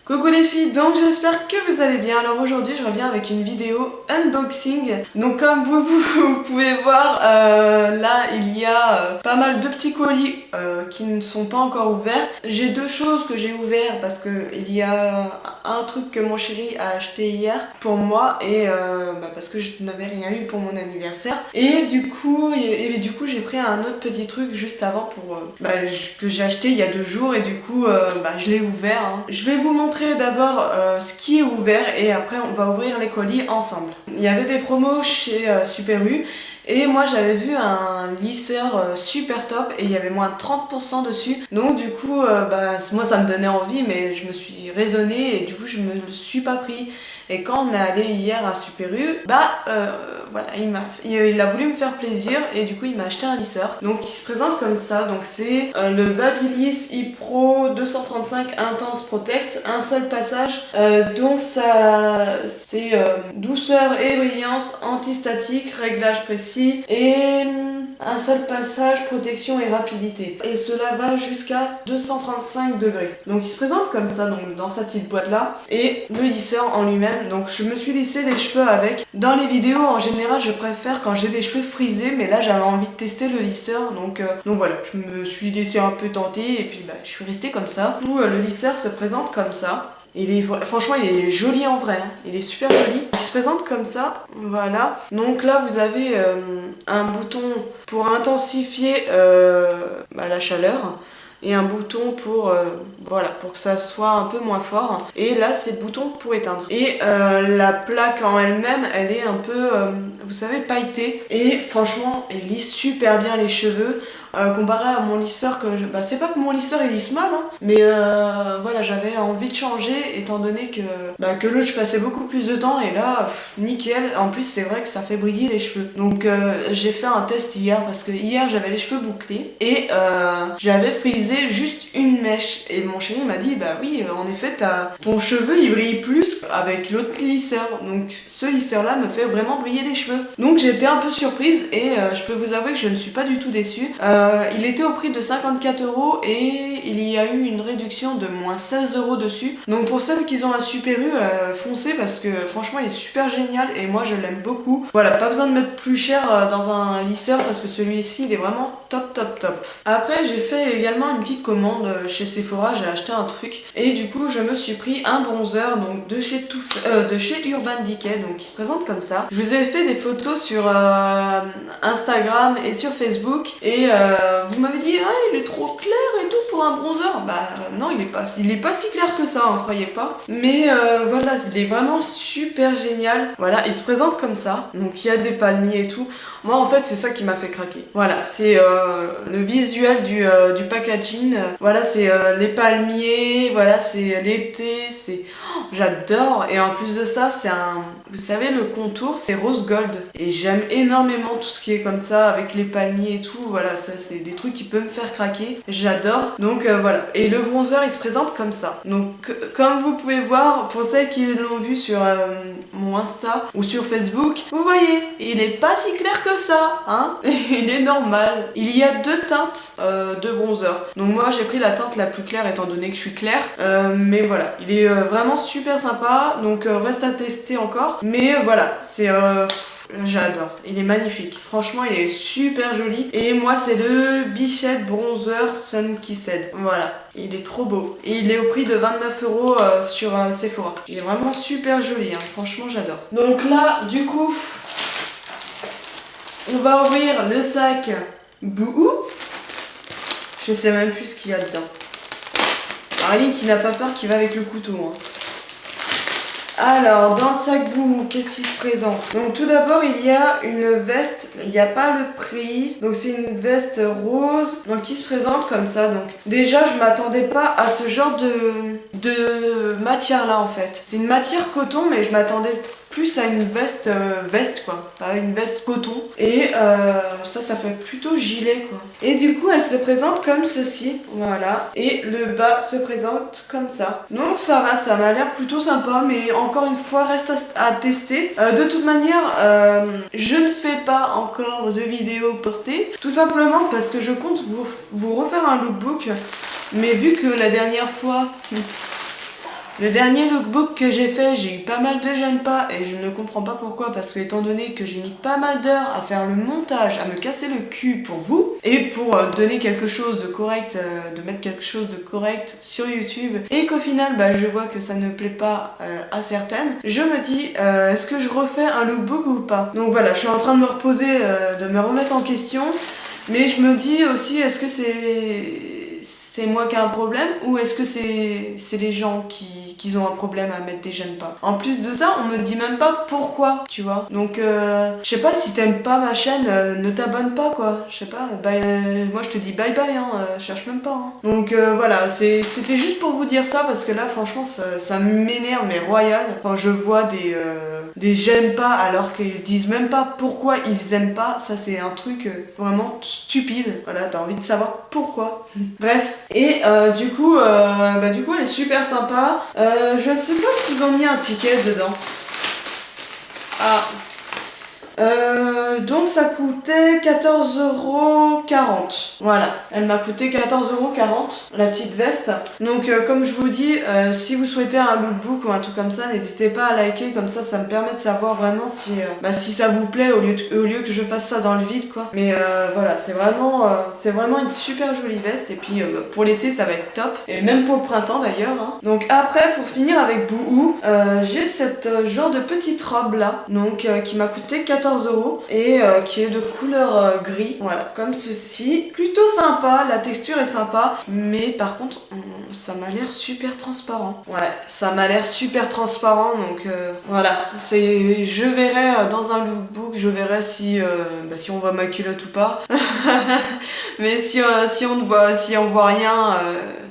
Coucou les filles, donc j'espère que vous allez bien. Alors aujourd'hui je reviens avec une vidéo unboxing. Donc comme vous pouvez voir, là il y a pas mal de petits colis qui ne sont pas encore ouverts. J'ai deux choses que j'ai ouvertes parce que il y a un truc que mon chéri a acheté hier pour moi et parce que je n'avais rien eu pour mon anniversaire. Et du coup j'ai pris un autre petit truc juste avant pour que j'ai acheté il y a 2 jours et du coup je l'ai ouvert. Je vais vous montrer d'abord ce qui est ouvert et après on va ouvrir les colis ensemble. Il y avait des promos chez Super U et moi j'avais vu un lisseur super top et il y avait moins de 30% dessus. Donc du coup moi ça me donnait envie mais je me suis raisonnée et du coup je me le suis pas pris. Et quand on est allé hier à Super U, voilà, il a voulu me faire plaisir et du coup il m'a acheté un lisseur. Donc il se présente comme ça, donc c'est le Babyliss ePro 235 Intense Protect, un seul passage. Donc ça c'est douceur et brillance, anti-statique, réglage précis et un seul passage, protection et rapidité. Et cela va jusqu'à 235 degrés. Donc il se présente comme ça, donc dans sa petite boîte là. Et le lisseur en lui-même, donc je me suis lissé les cheveux avec. Dans les vidéos en général je préfère quand j'ai des cheveux frisés, mais là j'avais envie de tester le lisseur. Donc voilà, je me suis laissé un peu tenter et puis je suis restée comme ça. Du coup le lisseur se présente comme ça. Franchement il est joli en vrai, hein. Il est super joli. Il se présente comme ça, voilà. Donc là vous avez un bouton pour intensifier la chaleur et un bouton pour pour que ça soit un peu moins fort. Et là c'est le bouton pour éteindre. Et la plaque en elle-même, elle est un peu, vous savez, pailletée. Et franchement, elle lisse super bien les cheveux. Comparé à mon lisseur c'est pas que mon lisseur il lisse mal mais voilà, j'avais envie de changer étant donné que l'autre je passais beaucoup plus de temps et là nickel. En plus c'est vrai que ça fait briller les cheveux. Donc j'ai fait un test hier parce que hier j'avais les cheveux bouclés et j'avais frisé juste une mèche et mon chéri m'a dit oui en effet ton cheveu il brille plus avec l'autre lisseur. Donc ce lisseur là me fait vraiment briller les cheveux. Donc j'ai été un peu surprise et je peux vous avouer que je ne suis pas du tout déçue. Il était au prix de 54 € et il y a eu une réduction de moins 16 € dessus. Donc pour celles qui ont un Super U, foncez parce que franchement il est super génial et moi je l'aime beaucoup. Voilà, pas besoin de mettre plus cher dans un lisseur parce que celui-ci il est vraiment top. Après j'ai fait également une petite commande chez Sephora, j'ai acheté un truc et du coup je me suis pris un bronzer donc de chez Urban Decay, donc qui se présente comme ça. Je vous ai fait des photos sur Instagram et sur Facebook et vous m'avez dit il est trop clair et tout pour un bronzer. Non, il est pas si clair que ça, hein, croyez pas. Mais voilà, il est vraiment super génial. Voilà, il se présente comme ça. Donc il y a des palmiers et tout. Moi en fait c'est ça qui m'a fait craquer. Voilà, c'est le visuel du packaging. Voilà, c'est les palmiers, voilà, c'est l'été, c'est... j'adore. Et en plus de ça, c'est vous savez, le contour, c'est rose gold. Et j'aime énormément tout ce qui est comme ça, avec les palmiers et tout. Voilà, ça c'est des trucs qui peuvent me faire craquer. J'adore. Donc voilà. Et le bronzer, il se présente comme ça. Donc comme vous pouvez voir, pour celles qui l'ont vu sur mon Insta ou sur Facebook, vous voyez, il est pas si clair que ça, hein. Il est normal. Il y a 2 teintes de bronzer. Donc moi j'ai pris la teinte la plus claire étant donné que je suis claire. Mais voilà, il est vraiment super sympa. Donc reste à tester encore. Mais voilà, c'est... j'adore, il est magnifique, franchement il est super joli et moi c'est le Bichette Bronzer Sun Kissed, voilà, il est trop beau et il est au prix de 29 € sur Sephora. Il est vraiment super joli, hein. Franchement j'adore. Donc là du coup on va ouvrir le sac Bouhou. Je sais même plus ce qu'il y a dedans. Arline qui n'a pas peur qui va avec le couteau, hein. Alors, dans le sac Bouhou, qu'est-ce qui se présente? Donc tout d'abord, il y a une veste, il n'y a pas le prix. Donc c'est une veste rose, donc qui se présente comme ça. Donc déjà, je m'attendais pas à ce genre de matière-là en fait. C'est une matière coton, mais je m'attendais plus à une veste quoi, pas une veste coton. Et ça fait plutôt gilet quoi. Et du coup elle se présente comme ceci, voilà. Et le bas se présente comme ça. Donc ça va, ça m'a l'air plutôt sympa, mais encore une fois reste à tester. De toute manière, je ne fais pas encore de vidéo portée, tout simplement parce que je compte vous refaire un lookbook. Mais vu que la dernière fois Le dernier lookbook que j'ai fait, j'ai eu pas mal de gêne pas et je ne comprends pas pourquoi, parce que étant donné que j'ai mis pas mal d'heures à faire le montage, à me casser le cul pour vous et pour donner quelque chose de correct, de mettre quelque chose de correct sur YouTube, et qu'au final je vois que ça ne plaît pas à certaines, je me dis est-ce que je refais un lookbook ou pas? Donc voilà, je suis en train de me reposer, de me remettre en question, mais je me dis aussi est-ce que c'est moi qui ai un problème ou est-ce que c'est les gens qui ont un problème à mettre des j'aime pas. En plus de ça, on me dit même pas pourquoi, tu vois. Donc je sais pas, si t'aimes pas ma chaîne, ne t'abonne pas quoi. Je sais pas, moi je te dis bye bye, hein, cherche même pas. Hein. Donc voilà, c'était juste pour vous dire ça parce que là franchement ça m'énerve mais royal quand je vois des j'aime pas alors qu'ils disent même pas pourquoi ils aiment pas. Ça c'est un truc vraiment stupide. Voilà, t'as envie de savoir pourquoi. Bref. Et du coup elle est super sympa. Je ne sais pas s'ils ont mis un ticket dedans. Ah. Donc ça coûtait 14,40 €. Voilà, elle m'a coûté 14,40 € la petite veste. Donc comme je vous dis, si vous souhaitez un lookbook ou un truc comme ça, n'hésitez pas à liker, comme ça me permet de savoir vraiment si ça vous plaît au lieu que je fasse ça dans le vide quoi. Mais voilà, c'est vraiment une super jolie veste et puis pour l'été ça va être top et même pour le printemps d'ailleurs. Hein. Donc après pour finir avec Bouhou, j'ai cette genre de petite robe là, donc qui m'a coûté 14 € et qui est de couleur gris, voilà, comme ceci. Plutôt sympa, la texture est sympa, mais par contre, ça m'a l'air super transparent. Ouais, ça m'a l'air super transparent, donc voilà. Je verrai dans un lookbook, je verrai si on voit ma culotte ou pas. Mais si on voit rien,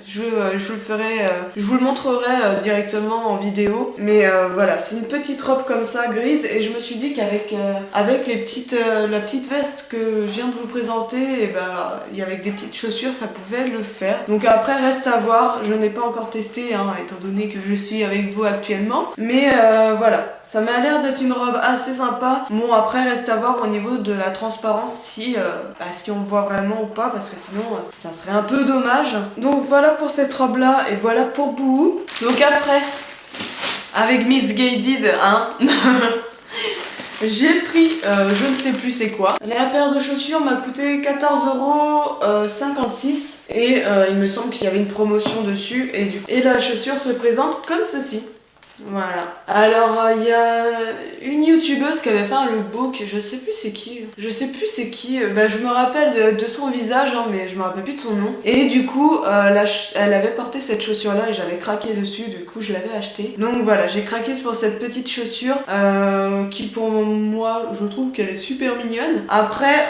je le ferai, je vous le montrerai directement en vidéo. Mais voilà, c'est une petite robe comme ça, grise, et je me suis dit qu'avec avec la petite veste que je viens de vous présenter, et avec des petites chaussures, ça pouvait le faire. Donc après, reste à voir, je n'ai pas encore testé, hein, étant donné que je suis avec vous actuellement. Mais voilà, ça m'a l'air d'être une robe assez sympa. Bon, après, reste à voir au niveau de la transparence si on voit vraiment ou pas, parce que sinon, ça serait un peu dommage. Donc voilà pour cette robe-là, et voilà pour Bouhou. Donc après, avec Miss Guided, hein j'ai pris, je ne sais plus c'est quoi. La paire de chaussures m'a coûté 14,56 € et il me semble qu'il y avait une promotion dessus et la chaussure se présente comme ceci. Voilà. Alors il y a une youtubeuse qui avait fait un lookbook, je sais plus c'est qui. Je me rappelle de son visage, hein, mais je me rappelle plus de son nom. Et du coup, elle avait porté cette chaussure là et j'avais craqué dessus, du coup je l'avais achetée. Donc voilà, j'ai craqué pour cette petite chaussure qui pour moi, je trouve qu'elle est super mignonne. Après,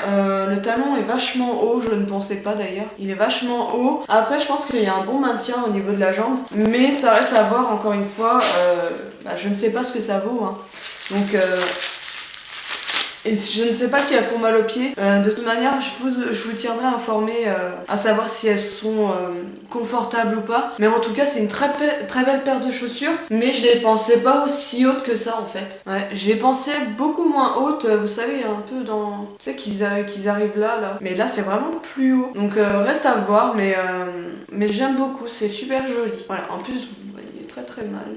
le talon est vachement haut, je ne pensais pas d'ailleurs. Il est vachement haut. Après, je pense qu'il y a un bon maintien au niveau de la jambe, mais ça reste à voir encore une fois. Je ne sais pas ce que ça vaut, hein. Donc et je ne sais pas si elles font mal aux pieds. De toute manière, je vous tiendrai informé à savoir si elles sont confortables ou pas. Mais en tout cas, c'est une très belle paire de chaussures. Mais je les pensais pas aussi hautes que ça en fait. Ouais, j'ai pensé beaucoup moins hautes. Vous savez, un peu dans... Tu sais qu'ils arrivent là. Mais là, c'est vraiment plus haut. Donc reste à voir. Mais j'aime beaucoup. C'est super joli. Voilà, en plus, vous voyez très très mal.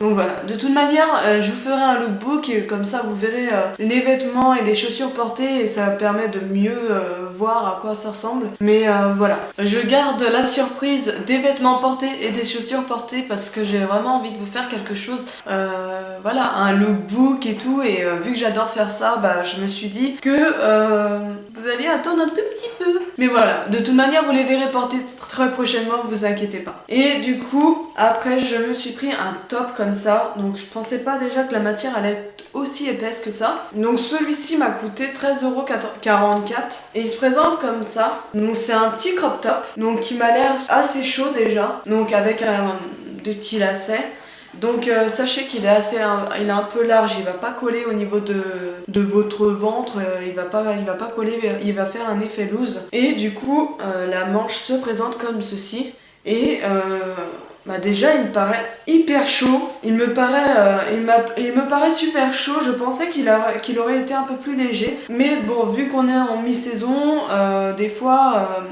Donc voilà, de toute manière, je vous ferai un lookbook et comme ça vous verrez les vêtements et les chaussures portées et ça permet de mieux voir à quoi ça ressemble. Mais voilà, je garde la surprise des vêtements portés et des chaussures portées parce que j'ai vraiment envie de vous faire quelque chose, voilà, un lookbook et tout. Et vu que j'adore faire ça, je me suis dit que vous allez attendre un tout petit peu. Mais voilà, de toute manière, vous les verrez porter très prochainement, vous inquiétez pas. Et du coup, après, je me suis pris un top comme ça, donc je pensais pas déjà que la matière allait être aussi épaisse que ça. Donc celui-ci m'a coûté 13,44 € et il se présente comme ça. Donc c'est un petit crop top, donc qui m'a l'air assez chaud déjà, donc avec des petits lacets. Donc sachez qu'il est il est un peu large, il va pas coller au niveau de votre ventre, il va pas coller, il va faire un effet loose. Et du coup la manche se présente comme ceci et Bah déjà il me paraît hyper chaud, il me paraît super chaud, je pensais qu'il aurait été un peu plus léger, mais bon vu qu'on est en mi-saison, des fois,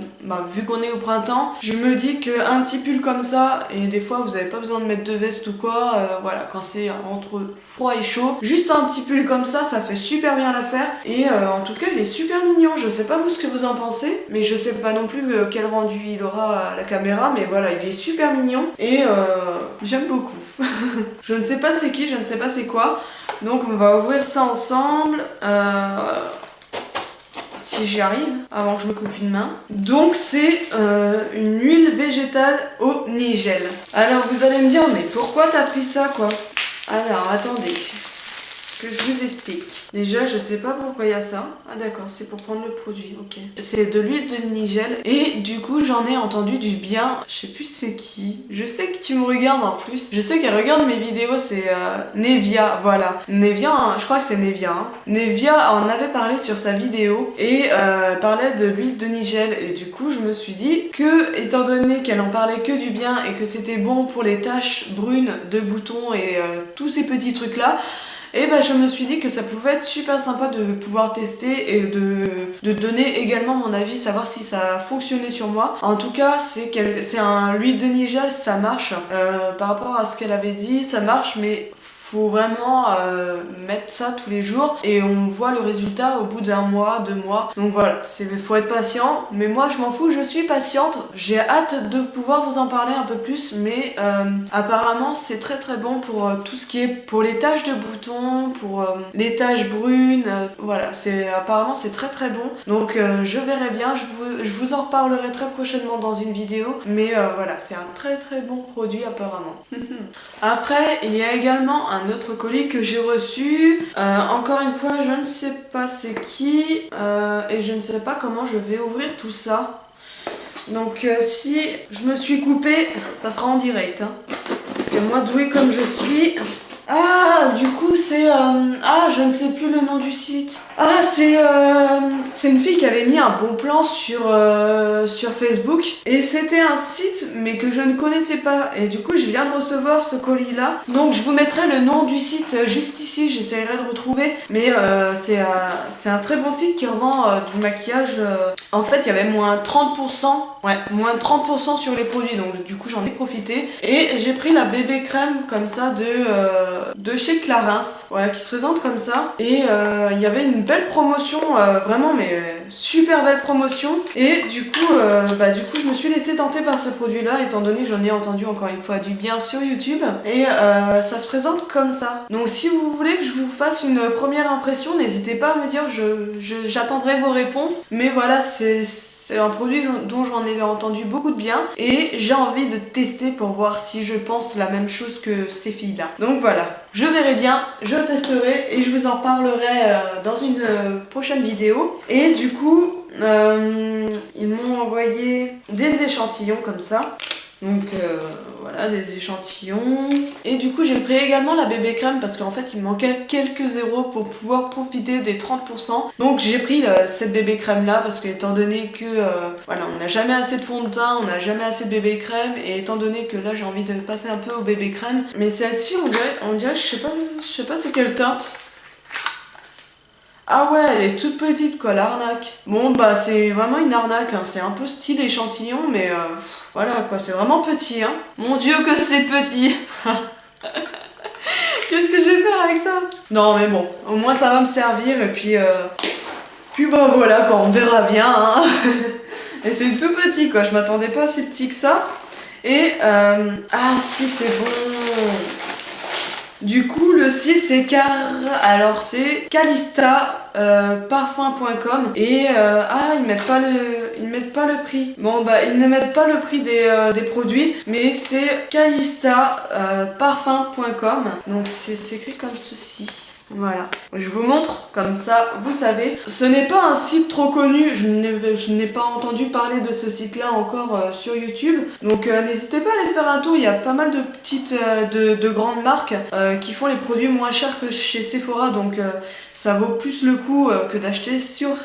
vu qu'on est au printemps, je me dis qu'un petit pull comme ça, et des fois vous avez pas besoin de mettre de veste ou quoi, voilà, quand c'est entre froid et chaud, juste un petit pull comme ça fait super bien l'affaire, et en tout cas il est super mignon, je sais pas vous ce que vous en pensez, mais je sais pas non plus quel rendu il aura à la caméra, mais voilà, il est super mignon. Et j'aime beaucoup. Je ne sais pas c'est qui, je ne sais pas c'est quoi. Donc on va ouvrir ça ensemble. Si j'y arrive, avant que je me coupe une main. Donc c'est une huile végétale au nigel. Alors vous allez me dire, mais pourquoi t'as pris ça quoi? Alors attendez, que je vous explique. Déjà, je sais pas pourquoi il y a ça. Ah d'accord, c'est pour prendre le produit, ok. C'est de l'huile de nigel et du coup, j'en ai entendu du bien. Je sais plus c'est qui. Je sais que tu me regardes en plus. Je sais qu'elle regarde mes vidéos, c'est Nevia, voilà. Nevia, hein, je crois que c'est Nevia. Hein. Nevia en avait parlé sur sa vidéo et parlait de l'huile de nigel. Et du coup, je me suis dit que, étant donné qu'elle en parlait que du bien et que c'était bon pour les taches brunes de boutons et tous ces petits trucs-là, et bah je me suis dit que ça pouvait être super sympa de pouvoir tester et de donner également mon avis, savoir si ça a fonctionné sur moi. En tout cas, c'est un l'huile de nigel, ça marche. Par rapport à ce qu'elle avait dit, ça marche, mais faut vraiment mettre ça tous les jours et on voit le résultat au bout d'un mois, 2 mois. Donc voilà, faut être patient, mais moi je m'en fous, je suis patiente. J'ai hâte de pouvoir vous en parler un peu plus, mais apparemment c'est très très bon pour tout ce qui est pour les taches de boutons, pour les taches brunes, voilà, apparemment c'est très très bon. Donc je verrai bien, je vous en reparlerai très prochainement dans une vidéo, mais voilà, c'est un très très bon produit apparemment. Après, il y a également un autre colis que j'ai reçu. Encore une fois, je ne sais pas c'est qui et je ne sais pas comment je vais ouvrir tout ça. Donc si je me suis coupée, ça sera en direct. Hein. Parce que moi, douée comme je suis... Ah, du coup, c'est... Ah, je ne sais plus le nom du site. Ah, c'est une fille qui avait mis un bon plan sur Facebook. Et c'était un site, mais que je ne connaissais pas. Et du coup, je viens de recevoir ce colis-là. Donc, je vous mettrai le nom du site juste ici. J'essaierai de retrouver. Mais c'est un très bon site qui revend du maquillage. En fait, il y avait moins 30%. Ouais, moins 30% sur les produits. Donc, du coup, j'en ai profité. Et j'ai pris la bébé crème comme ça de chez Clarins, voilà, qui se présente comme ça. Et il y avait une belle promotion, vraiment, mais super belle promotion. Et du coup, je me suis laissée tenter par ce produit-là, étant donné que j'en ai entendu encore une fois du bien sur YouTube. Et ça se présente comme ça. Donc, si vous voulez que je vous fasse une première impression, n'hésitez pas à me dire, j'attendrai vos réponses. Mais voilà, c'est un produit dont j'en ai entendu beaucoup de bien et j'ai envie de tester pour voir si je pense la même chose que ces filles-là. Donc voilà, je verrai bien, je testerai et je vous en parlerai dans une prochaine vidéo. Et du coup, ils m'ont envoyé des échantillons comme ça. Donc voilà, des échantillons. Et du coup, j'ai pris également la bébé crème parce qu'en fait, il me manquait quelques zéros pour pouvoir profiter des 30%. Donc j'ai pris cette bébé crème là parce que étant donné que voilà, on n'a jamais assez de fond de teint, on n'a jamais assez de bébé crème et étant donné que là, j'ai envie de passer un peu au bébé crème. Mais celle-ci, on dirait, je sais pas c'est quelle teinte. Ah ouais, elle est toute petite quoi, l'arnaque. Bon bah c'est vraiment une arnaque, hein. C'est un peu style échantillon, mais voilà quoi, c'est vraiment petit. Hein. Mon dieu que c'est petit. Qu'est-ce que je vais faire avec ça? Non mais bon, au moins ça va me servir et puis bah voilà quoi, on verra bien. Hein. Et c'est tout petit quoi, je m'attendais pas à si petit que ça. Et ah si c'est bon. Du coup, le site c'est c'est calistaparfum.com et ils mettent pas le prix. Bon bah ils ne mettent pas le prix des produits, mais c'est calistaparfum.com. Donc c'est écrit comme ceci. Voilà, je vous montre, comme ça vous savez. Ce n'est pas un site trop connu, je n'ai pas entendu parler de ce site-là encore sur YouTube. Donc n'hésitez pas à aller faire un tour, il y a pas mal de petites, de grandes marques qui font les produits moins chers que chez Sephora. Donc ça vaut plus le coup que d'acheter sur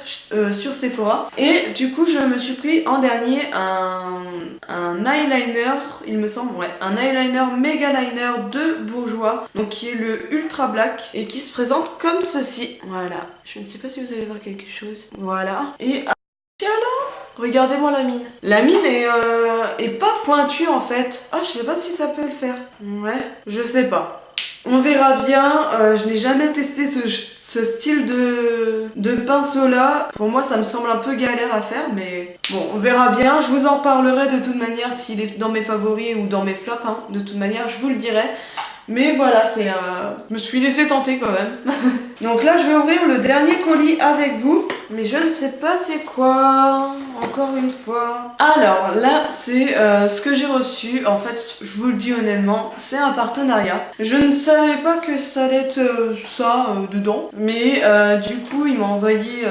Sephora. Et du coup je me suis pris en dernier un eyeliner, il me semble, ouais, un eyeliner méga liner de Bourjois, donc qui est le Ultra Black et qui se présente comme ceci. Voilà, je ne sais pas si vous allez voir quelque chose. Voilà, et regardez-moi la mine. La mine est pas pointue en fait. Ah, je sais pas si ça peut le faire. Ouais, je sais pas. On verra bien. Je n'ai jamais testé ce style de pinceau là. Pour moi, ça me semble un peu galère à faire, mais bon, on verra bien. Je vous en parlerai de toute manière s'il est dans mes favoris ou dans mes flops. Hein. De toute manière, je vous le dirai. Mais voilà, je me suis laissé tenter quand même. Donc là, je vais ouvrir le dernier colis avec vous. Mais je ne sais pas c'est quoi, encore une fois. Alors là, c'est ce que j'ai reçu. En fait, je vous le dis honnêtement, c'est un partenariat. Je ne savais pas que ça allait être dedans. Mais du coup, il m'a envoyé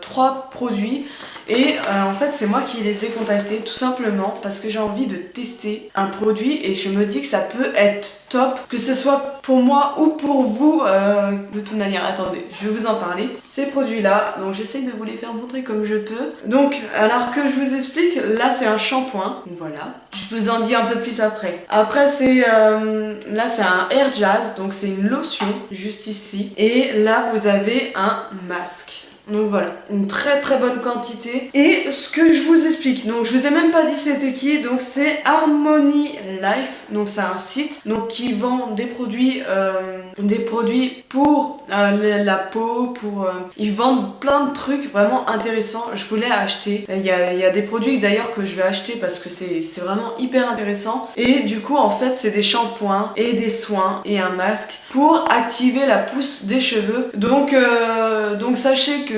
3 produits. Et en fait c'est moi qui les ai contactés tout simplement parce que j'ai envie de tester un produit et je me dis que ça peut être top, que ce soit pour moi ou pour vous. De toute manière, attendez, je vais vous en parler. Ces produits là, donc j'essaye de vous les faire montrer comme je peux. Donc alors que je vous explique, là c'est un shampoing, voilà. Je vous en dis un peu plus après. Après là c'est un Air Jazz, donc c'est une lotion juste ici. Et là vous avez un masque. Donc voilà, une très très bonne quantité. Et ce que je vous explique, donc je vous ai même pas dit c'était qui, donc c'est Harmony Life, donc c'est un site donc qui vend des produits pour la peau, ils vendent plein de trucs vraiment intéressants. Je voulais acheter, il y a des produits d'ailleurs que je vais acheter parce que c'est vraiment hyper intéressant. Et du coup en fait c'est des shampoings et des soins et un masque pour activer la pousse des cheveux. Donc sachez que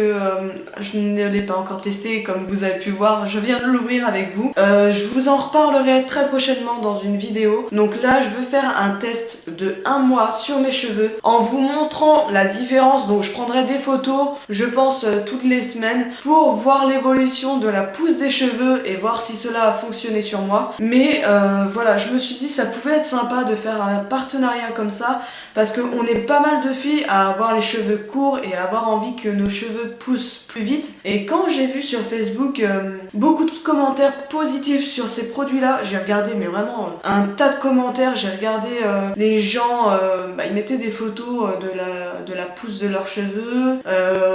je ne l'ai pas encore testé, comme vous avez pu voir, je viens de l'ouvrir avec vous. Je vous en reparlerai très prochainement dans une vidéo. Donc là je veux faire un test de 1 mois sur mes cheveux en vous montrant la différence. Donc je prendrai des photos, je pense toutes les semaines, pour voir l'évolution de la pousse des cheveux et voir si cela a fonctionné sur moi. Mais voilà, je me suis dit ça pouvait être sympa de faire un partenariat comme ça, parce qu'on est pas mal de filles à avoir les cheveux courts et à avoir envie que nos cheveux poussent plus vite. Et quand j'ai vu sur Facebook beaucoup de commentaires positifs sur ces produits là, j'ai regardé mais vraiment un tas de commentaires. J'ai regardé les gens ils mettaient des photos de la pousse de leurs cheveux.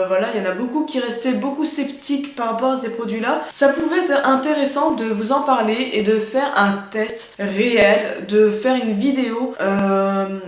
Voilà, il y en a beaucoup qui restaient beaucoup sceptiques par rapport à ces produits là. Ça pouvait être intéressant de vous en parler et de faire un test réel, de faire une vidéo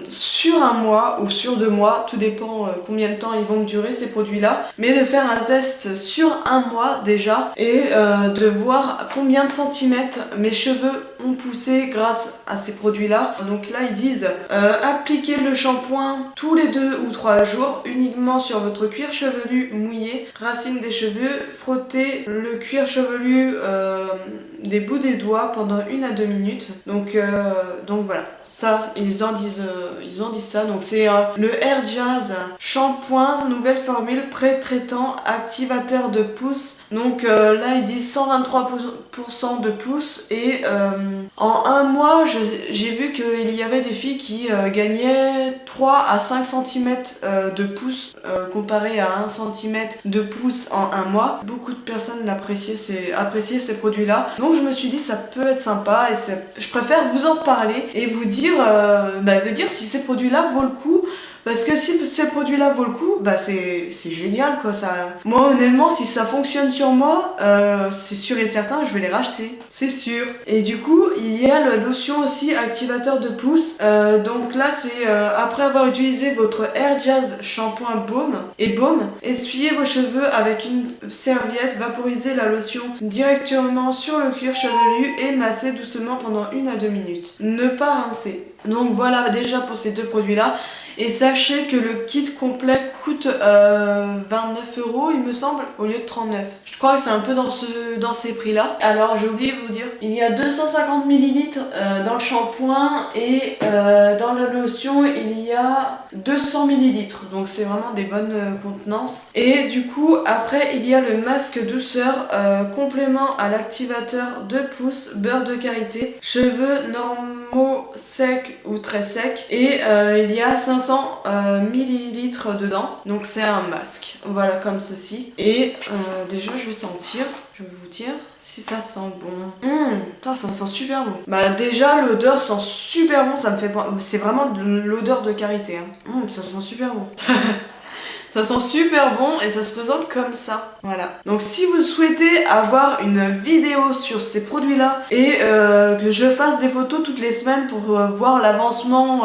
sur 1 mois ou sur 2 mois, tout dépend combien de temps ils vont durer ces produits là, mais de faire un test sur 1 mois déjà et de voir combien de centimètres mes cheveux ont poussé grâce à ces produits là. Donc là ils disent appliquez le shampoing tous les 2 ou 3 jours uniquement sur votre cuir chevelu mouillé, racines des cheveux, frottez le cuir chevelu des bouts des doigts pendant 1 à 2 minutes. Donc voilà, ça ils en disent ça. Donc c'est le Air Jazz shampoing, nouvelle formule pré-traitant activateur de pousse. Donc là ils disent 123% de pousse et en 1 mois j'ai vu qu'il y avait des filles qui gagnaient 3 à 5 cm de pouce comparé à 1 cm de pouce en 1 mois. Beaucoup de personnes appréciaient ces produits là. Donc je me suis dit ça peut être sympa et je préfère vous en parler et vous dire si ces produits là vaut le coup. Parce que si ces produits-là vaut le coup, bah c'est génial quoi. Moi honnêtement, si ça fonctionne sur moi, c'est sûr et certain, je vais les racheter, c'est sûr. Et du coup, il y a la lotion aussi activateur de pouce. Donc là, c'est après avoir utilisé votre Air Jazz shampoing baume, essuyez vos cheveux avec une serviette, vaporisez la lotion directement sur le cuir chevelu et massez doucement pendant 1 à 2 minutes. Ne pas rincer. Donc voilà déjà pour ces 2 produits-là. Et sachez que le kit complet coûte 29 € il me semble, au lieu de 39. Je crois que c'est un peu dans ces prix là. Alors j'ai oublié de vous dire, il y a 250 ml dans le shampoing et dans la lotion il y a 200 ml. Donc c'est vraiment des bonnes contenances. Et du coup après il y a le masque douceur, complément à l'activateur de pouce, beurre de karité, cheveux normaux secs ou très secs. Et il y a 500 500 millilitres dedans. Donc c'est un masque. Voilà, comme ceci. Et déjà je vais sentir. Je vais vous dire si ça sent bon. Putain, ça sent super bon. Bah déjà l'odeur sent super bon. Ça me fait... C'est vraiment de l'odeur de karité. Hein. Ça sent super bon. Ça sent super bon et ça se présente comme ça. Voilà. Donc si vous souhaitez avoir une vidéo sur ces produits-là et que je fasse des photos toutes les semaines pour voir l'avancement,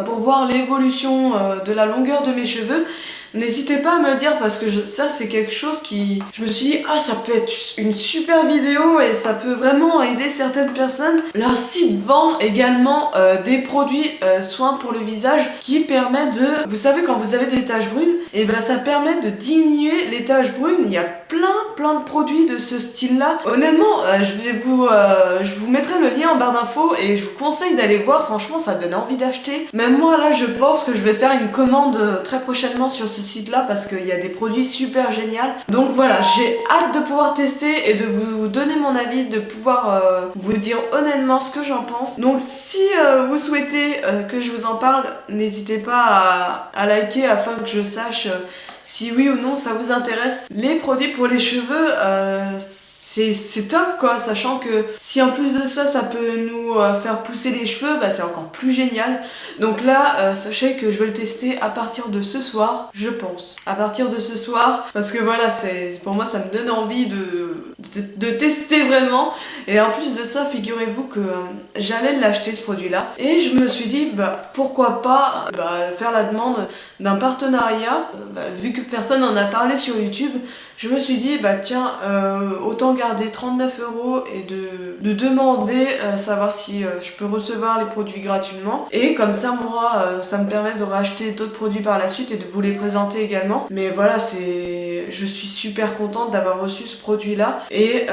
pour voir l'évolution de la longueur de mes cheveux, n'hésitez pas à me dire parce que ça c'est quelque chose qui... Je me suis dit, ah ça peut être une super vidéo et ça peut vraiment aider certaines personnes. Leur site vend également des produits soins pour le visage qui permettent de... Vous savez quand vous avez des taches brunes, et ben ça permet de diminuer les taches brunes. Il y a plein de produits de ce style là. Honnêtement je vous mettrai le lien en barre d'infos et je vous conseille d'aller voir. Franchement ça donne envie d'acheter. Même moi là je pense que je vais faire une commande très prochainement sur ce site là parce qu'il y a des produits super géniaux. Donc voilà, j'ai hâte de pouvoir tester et de vous donner mon avis, de pouvoir vous dire honnêtement ce que j'en pense. Donc si vous souhaitez que je vous en parle, n'hésitez pas à liker afin que je sache si oui ou non ça vous intéresse. Les produits pour les cheveux, c'est top quoi, sachant que si en plus de ça, ça peut nous faire pousser les cheveux, bah c'est encore plus génial. Donc là, sachez que je vais le tester à partir de ce soir, je pense. À partir de ce soir, parce que voilà, pour moi ça me donne envie de tester vraiment. Et en plus de ça, figurez-vous que j'allais l'acheter ce produit-là. Et je me suis dit, bah pourquoi pas faire la demande d'un partenariat, vu que personne n'en a parlé sur YouTube. Je me suis dit, bah tiens, autant garder 39 € et de demander, savoir si je peux recevoir les produits gratuitement. Et comme ça, moi, ça me permet de racheter d'autres produits par la suite et de vous les présenter également. Mais voilà, je suis super contente d'avoir reçu ce produit-là. Et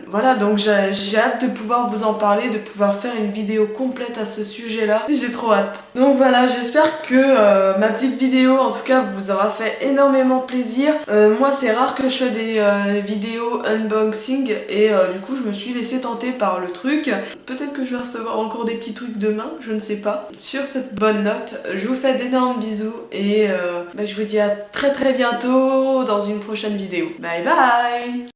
voilà, donc j'ai hâte de pouvoir vous en parler, de pouvoir faire une vidéo complète à ce sujet-là. J'ai trop hâte. Donc voilà, j'espère que ma petite vidéo, en tout cas, vous aura fait énormément plaisir. Moi, c'est rare que je fais des vidéos unboxing et du coup je me suis laissée tenter par le truc. Peut-être que je vais recevoir encore des petits trucs demain, je ne sais pas. Sur cette bonne note, je vous fais d'énormes bisous et je vous dis à très bientôt dans une prochaine vidéo. Bye bye.